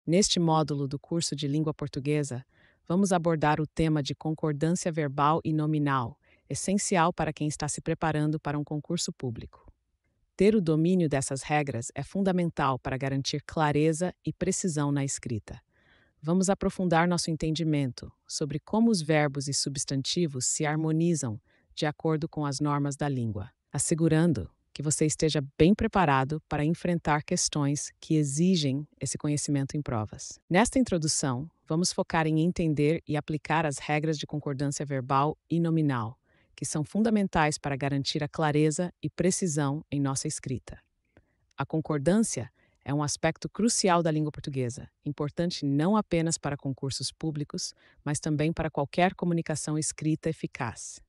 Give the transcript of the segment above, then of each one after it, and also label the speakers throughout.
Speaker 1: Neste módulo do curso de Língua Portuguesa, vamos abordar o tema de concordância verbal e nominal, essencial para quem está se preparando para um concurso público. Ter o domínio dessas regras é fundamental para garantir clareza e precisão na escrita. Vamos aprofundar nosso entendimento sobre como os verbos e substantivos se harmonizam de acordo com as normas da língua, assegurando que você esteja bem preparado para enfrentar questões que exigem esse conhecimento em provas. Nesta introdução, vamos focar em entender e aplicar as regras de concordância verbal e nominal, que são fundamentais para garantir a clareza e precisão em nossa escrita. A concordância é um aspecto crucial da língua portuguesa, importante não apenas para concursos públicos, mas também para qualquer comunicação escrita eficaz.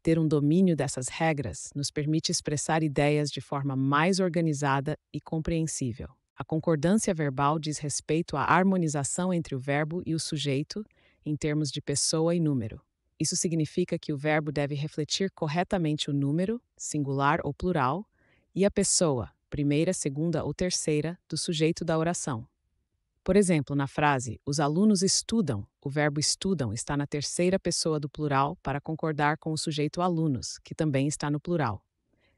Speaker 1: Ter um domínio dessas regras nos permite expressar ideias de forma mais organizada e compreensível. A concordância verbal diz respeito à harmonização entre o verbo e o sujeito, em termos de pessoa e número. Isso significa que o verbo deve refletir corretamente o número, singular ou plural, e a pessoa, primeira, segunda ou terceira, do sujeito da oração. Por exemplo, na frase "os alunos estudam", o verbo estudam está na terceira pessoa do plural para concordar com o sujeito alunos, que também está no plural.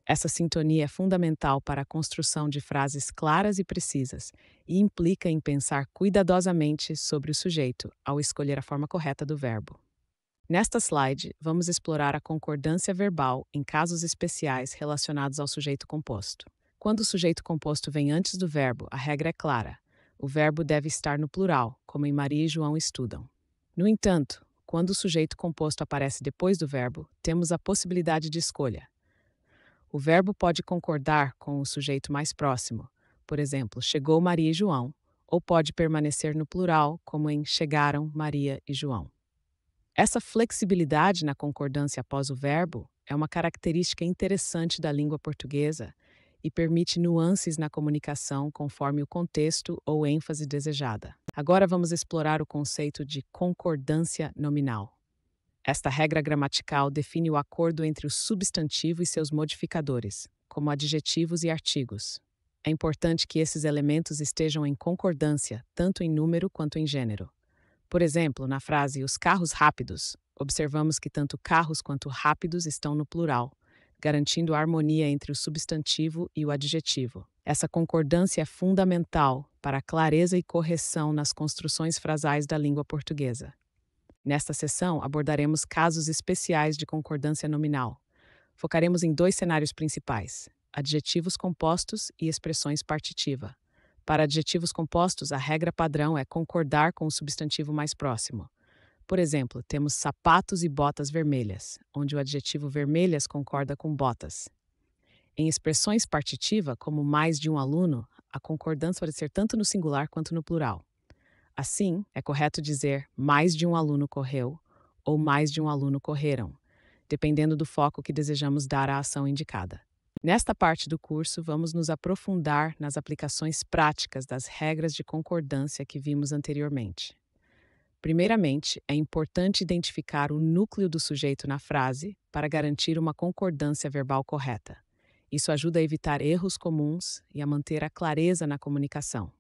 Speaker 1: Essa sintonia é fundamental para a construção de frases claras e precisas e implica em pensar cuidadosamente sobre o sujeito ao escolher a forma correta do verbo. Nesta slide, vamos explorar a concordância verbal em casos especiais relacionados ao sujeito composto. Quando o sujeito composto vem antes do verbo, a regra é clara. O verbo deve estar no plural, como em Maria e João estudam. No entanto, quando o sujeito composto aparece depois do verbo, temos a possibilidade de escolha. O verbo pode concordar com o sujeito mais próximo, por exemplo, chegou Maria e João, ou pode permanecer no plural, como em chegaram Maria e João. Essa flexibilidade na concordância após o verbo é uma característica interessante da língua portuguesa e permite nuances na comunicação conforme o contexto ou ênfase desejada. Agora vamos explorar o conceito de concordância nominal. Esta regra gramatical define o acordo entre o substantivo e seus modificadores, como adjetivos e artigos. É importante que esses elementos estejam em concordância, tanto em número quanto em gênero. Por exemplo, na frase "os carros rápidos", observamos que tanto carros quanto rápidos estão no plural, garantindo a harmonia entre o substantivo e o adjetivo. Essa concordância é fundamental para a clareza e correção nas construções frasais da língua portuguesa. Nesta sessão, abordaremos casos especiais de concordância nominal. Focaremos em dois cenários principais: adjetivos compostos e expressões partitiva. Para adjetivos compostos, a regra padrão é concordar com o substantivo mais próximo. Por exemplo, temos sapatos e botas vermelhas, onde o adjetivo vermelhas concorda com botas. Em expressões partitiva, como mais de um aluno, a concordância pode ser tanto no singular quanto no plural. Assim, é correto dizer mais de um aluno correu ou mais de um aluno correram, dependendo do foco que desejamos dar à ação indicada. Nesta parte do curso, vamos nos aprofundar nas aplicações práticas das regras de concordância que vimos anteriormente. Primeiramente, é importante identificar o núcleo do sujeito na frase para garantir uma concordância verbal correta. Isso ajuda a evitar erros comuns e a manter a clareza na comunicação.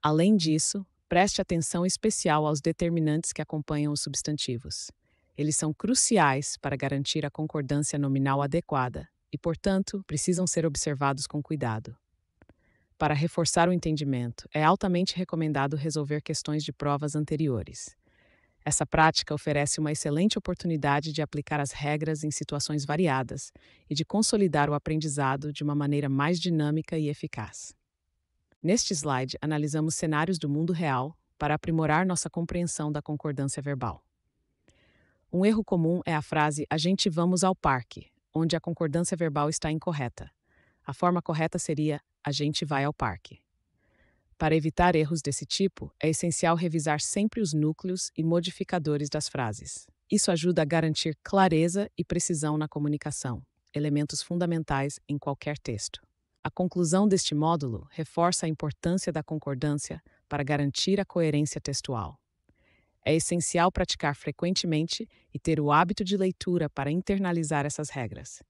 Speaker 1: Além disso, preste atenção especial aos determinantes que acompanham os substantivos. Eles são cruciais para garantir a concordância nominal adequada e, portanto, precisam ser observados com cuidado. Para reforçar o entendimento, é altamente recomendado resolver questões de provas anteriores. Essa prática oferece uma excelente oportunidade de aplicar as regras em situações variadas e de consolidar o aprendizado de uma maneira mais dinâmica e eficaz. Neste slide, analisamos cenários do mundo real para aprimorar nossa compreensão da concordância verbal. Um erro comum é a frase "a gente vamos ao parque", onde a concordância verbal está incorreta. A forma correta seria "a gente vai ao parque". Para evitar erros desse tipo, é essencial revisar sempre os núcleos e modificadores das frases. Isso ajuda a garantir clareza e precisão na comunicação, elementos fundamentais em qualquer texto. A conclusão deste módulo reforça a importância da concordância para garantir a coerência textual. É essencial praticar frequentemente e ter o hábito de leitura para internalizar essas regras.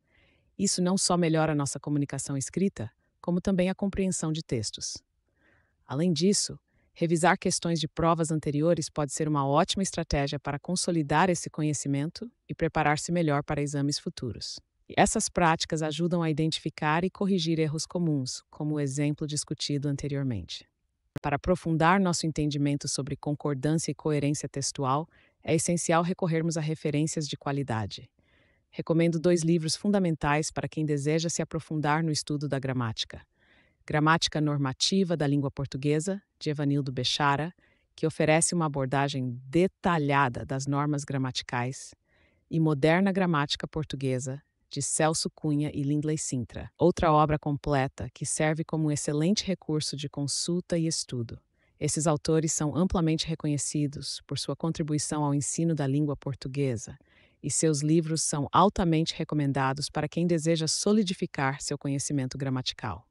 Speaker 1: Isso não só melhora a nossa comunicação escrita, como também a compreensão de textos. Além disso, Revisar questões de provas anteriores pode ser uma ótima estratégia para consolidar esse conhecimento e preparar-se melhor para exames futuros. E essas práticas ajudam a identificar e corrigir erros comuns, como o exemplo discutido anteriormente. Para aprofundar nosso entendimento sobre concordância e coerência textual, é essencial recorrermos a referências de qualidade. Recomendo 2 livros fundamentais para quem deseja se aprofundar no estudo da gramática. Gramática Normativa da Língua Portuguesa, de Evanildo Bechara, que oferece uma abordagem detalhada das normas gramaticais, e Moderna Gramática Portuguesa, de Celso Cunha e Lindley Sintra, outra obra completa que serve como um excelente recurso de consulta e estudo. Esses autores são amplamente reconhecidos por sua contribuição ao ensino da língua portuguesa, e seus livros são altamente recomendados para quem deseja solidificar seu conhecimento gramatical.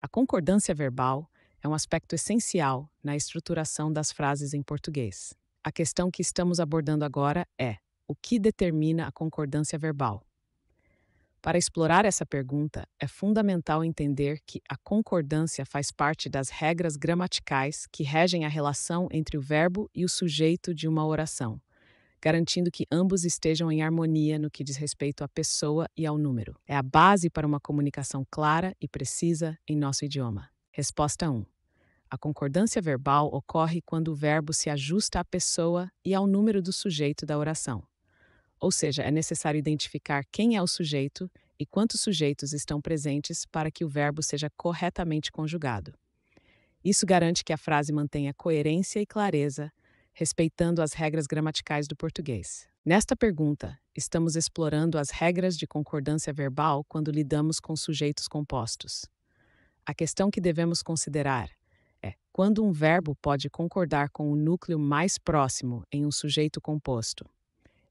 Speaker 1: A concordância verbal é um aspecto essencial na estruturação das frases em português. A questão que estamos abordando agora é: o que determina a concordância verbal? Para explorar essa pergunta, é fundamental entender que a concordância faz parte das regras gramaticais que regem a relação entre o verbo e o sujeito de uma oração, garantindo que ambos estejam em harmonia no que diz respeito à pessoa e ao número. É a base para uma comunicação clara e precisa em nosso idioma. Resposta 1. A concordância verbal ocorre quando o verbo se ajusta à pessoa e ao número do sujeito da oração. Ou seja, é necessário identificar quem é o sujeito e quantos sujeitos estão presentes para que o verbo seja corretamente conjugado. Isso garante que a frase mantenha coerência e clareza, respeitando as regras gramaticais do português. Nesta pergunta, estamos explorando as regras de concordância verbal quando lidamos com sujeitos compostos. A questão que devemos considerar é quando um verbo pode concordar com o núcleo mais próximo em um sujeito composto.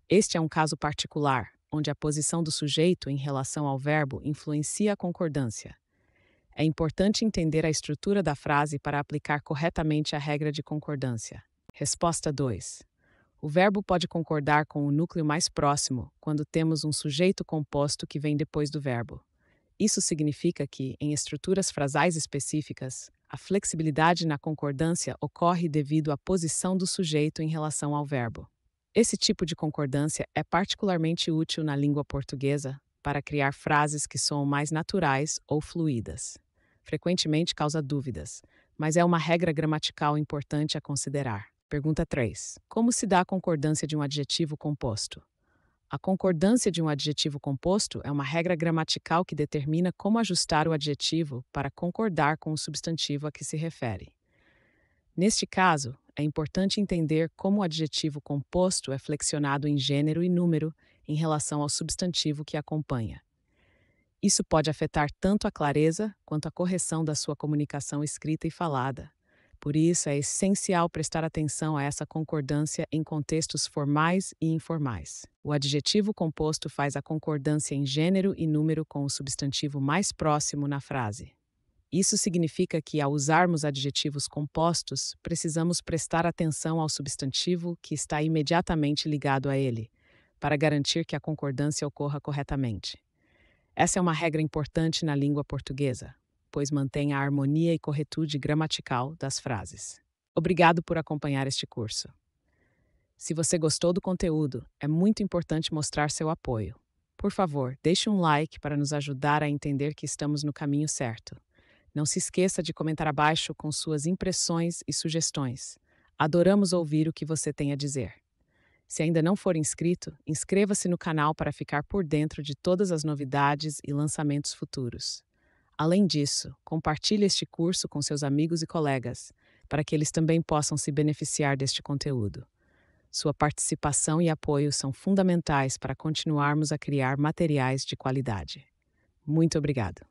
Speaker 1: Este é um caso particular, onde a posição do sujeito em relação ao verbo influencia a concordância. É importante entender a estrutura da frase para aplicar corretamente a regra de concordância. Resposta 2. O verbo pode concordar com o núcleo mais próximo quando temos um sujeito composto que vem depois do verbo. Isso significa que, em estruturas frasais específicas, a flexibilidade na concordância ocorre devido à posição do sujeito em relação ao verbo. Esse tipo de concordância é particularmente útil na língua portuguesa para criar frases que soam mais naturais ou fluídas. Frequentemente causa dúvidas, mas é uma regra gramatical importante a considerar. Pergunta 3. Como se dá a concordância de um adjetivo composto? A concordância de um adjetivo composto é uma regra gramatical que determina como ajustar o adjetivo para concordar com o substantivo a que se refere. Neste caso, é importante entender como o adjetivo composto é flexionado em gênero e número em relação ao substantivo que acompanha. Isso pode afetar tanto a clareza quanto a correção da sua comunicação escrita e falada. Por isso, é essencial prestar atenção a essa concordância em contextos formais e informais. O adjetivo composto faz a concordância em gênero e número com o substantivo mais próximo na frase. Isso significa que, ao usarmos adjetivos compostos, precisamos prestar atenção ao substantivo que está imediatamente ligado a ele, para garantir que a concordância ocorra corretamente. Essa é uma regra importante na língua portuguesa, pois mantém a harmonia e corretude gramatical das frases. Obrigado por acompanhar este curso. Se você gostou do conteúdo, é muito importante mostrar seu apoio. Por favor, deixe um like para nos ajudar a entender que estamos no caminho certo. Não se esqueça de comentar abaixo com suas impressões e sugestões. Adoramos ouvir o que você tem a dizer. Se ainda não for inscrito, inscreva-se no canal para ficar por dentro de todas as novidades e lançamentos futuros. Além disso, compartilhe este curso com seus amigos e colegas, para que eles também possam se beneficiar deste conteúdo. Sua participação e apoio são fundamentais para continuarmos a criar materiais de qualidade. Muito obrigado.